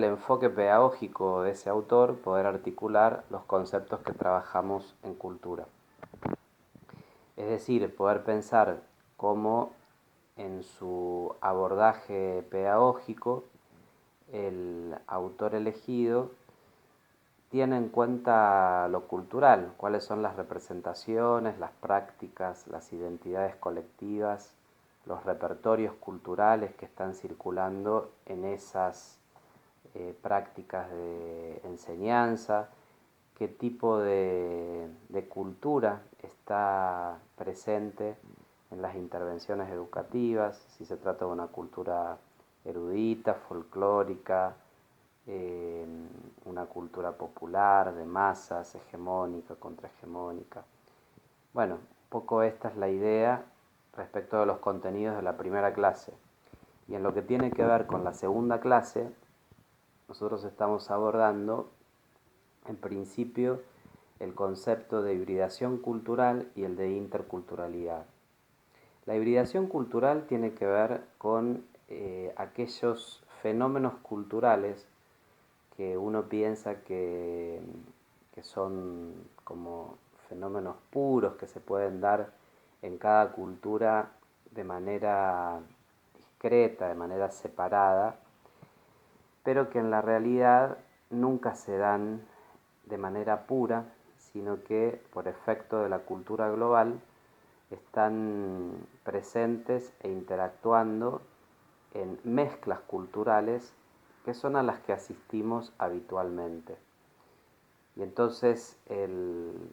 el enfoque pedagógico de ese autor poder articular los conceptos que trabajamos en cultura. Es decir, poder pensar cómo en su abordaje pedagógico el autor elegido tiene en cuenta lo cultural, cuáles son las representaciones, las prácticas, las identidades colectivas, los repertorios culturales que están circulando en esas prácticas de enseñanza, qué tipo de cultura está presente en las intervenciones educativas, si se trata de una cultura erudita, folclórica, eh, una cultura popular, de masas, hegemónica, contrahegemónica. Bueno, un poco esta es la idea respecto de los contenidos de la primera clase. Y en lo que tiene que ver con la segunda clase, nosotros estamos abordando, en principio, el concepto de hibridación cultural y el de interculturalidad. La hibridación cultural tiene que ver con aquellos fenómenos culturales que uno piensa que son como fenómenos puros que se pueden dar en cada cultura de manera discreta, de manera separada, pero que en la realidad nunca se dan de manera pura, sino que por efecto de la cultura global están presentes e interactuando en mezclas culturales que son a las que asistimos habitualmente. Y entonces el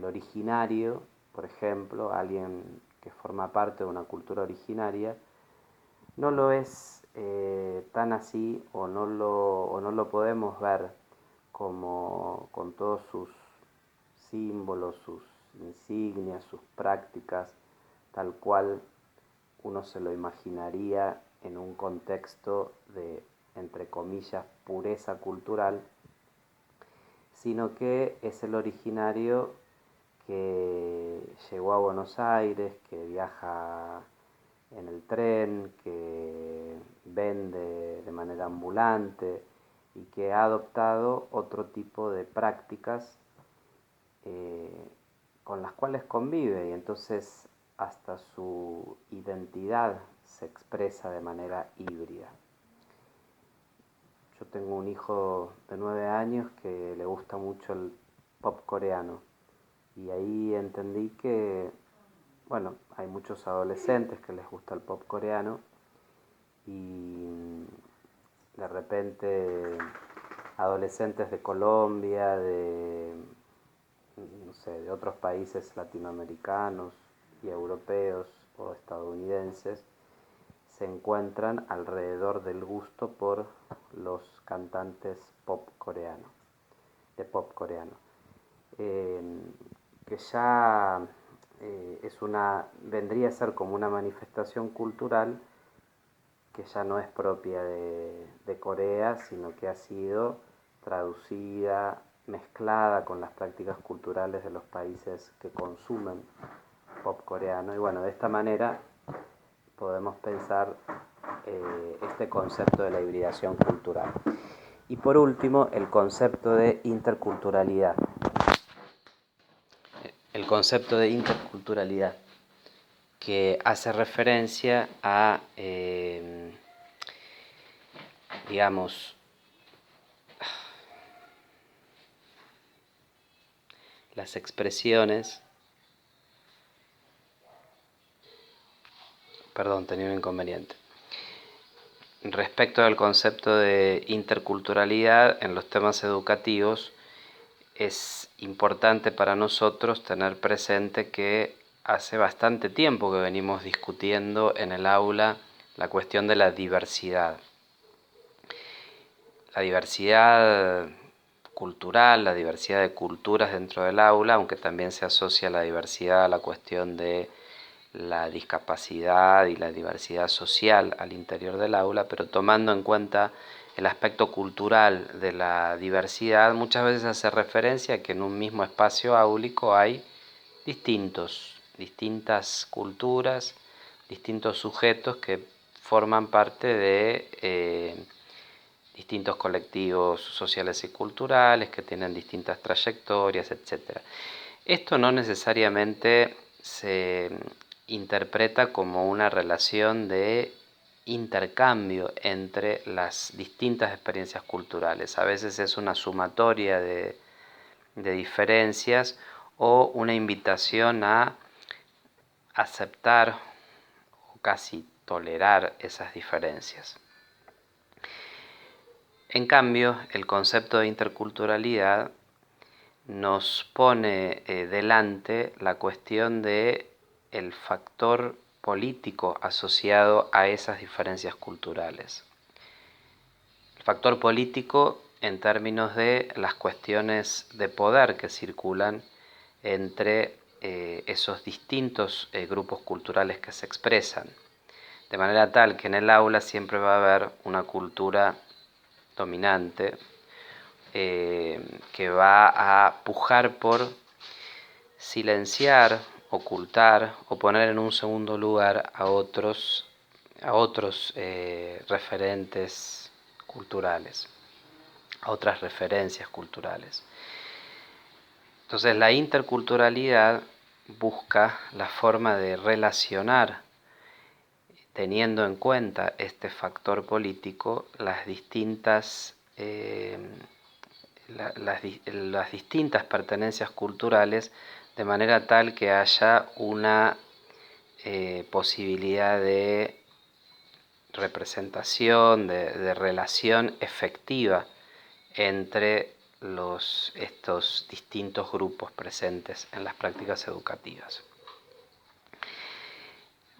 originario, por ejemplo, alguien que forma parte de una cultura originaria, no lo es tan así o no lo podemos ver como con todos sus símbolos, sus insignias, sus prácticas, tal cual uno se lo imaginaría en un contexto de, entre comillas, pureza cultural, sino que es el originario que llegó a Buenos Aires, que viaja en el tren, que vende de manera ambulante y que ha adoptado otro tipo de prácticas con las cuales convive y entonces hasta su identidad se expresa de manera híbrida. Yo tengo un hijo de 9 años que le gusta mucho el pop coreano y ahí entendí que, bueno, hay muchos adolescentes que les gusta el pop coreano y de repente adolescentes de Colombia, de, no sé, de otros países latinoamericanos y europeos o estadounidenses se encuentran alrededor del gusto por los cantantes pop coreano, de pop coreano, eh, que ya vendría a ser como una manifestación cultural que ya no es propia de Corea, sino que ha sido traducida, mezclada con las prácticas culturales de los países que consumen pop coreano. Y bueno, de esta manera podemos pensar este concepto de la hibridación cultural. Y por último, el concepto de interculturalidad. El concepto de interculturalidad, que hace referencia a, digamos, las expresiones. Perdón, tenía un inconveniente. Respecto al concepto de interculturalidad en los temas educativos, es importante para nosotros tener presente que hace bastante tiempo que venimos discutiendo en el aula la cuestión de la diversidad. La diversidad cultural, la diversidad de culturas dentro del aula, aunque también se asocia la diversidad a la cuestión de la discapacidad y la diversidad social al interior del aula, pero tomando en cuenta el aspecto cultural de la diversidad, muchas veces hace referencia a que en un mismo espacio áulico hay distintas culturas, distintos sujetos que forman parte de distintos colectivos sociales y culturales que tienen distintas trayectorias, etc. Esto no necesariamente se interpreta como una relación de intercambio entre las distintas experiencias culturales. A veces es una sumatoria de diferencias o una invitación a aceptar o casi tolerar esas diferencias. En cambio, el concepto de interculturalidad nos pone delante la cuestión de el factor político asociado a esas diferencias culturales. El factor político en términos de las cuestiones de poder que circulan entre esos distintos grupos culturales que se expresan, de manera tal que en el aula siempre va a haber una cultura dominante que va a pujar por silenciar, ocultar o poner en un segundo lugar a otros referentes culturales, a otras referencias culturales. Entonces la interculturalidad busca la forma de relacionar, teniendo en cuenta este factor político, las distintas pertenencias culturales, de manera tal que haya una posibilidad de representación, de relación efectiva entre estos distintos grupos presentes en las prácticas educativas.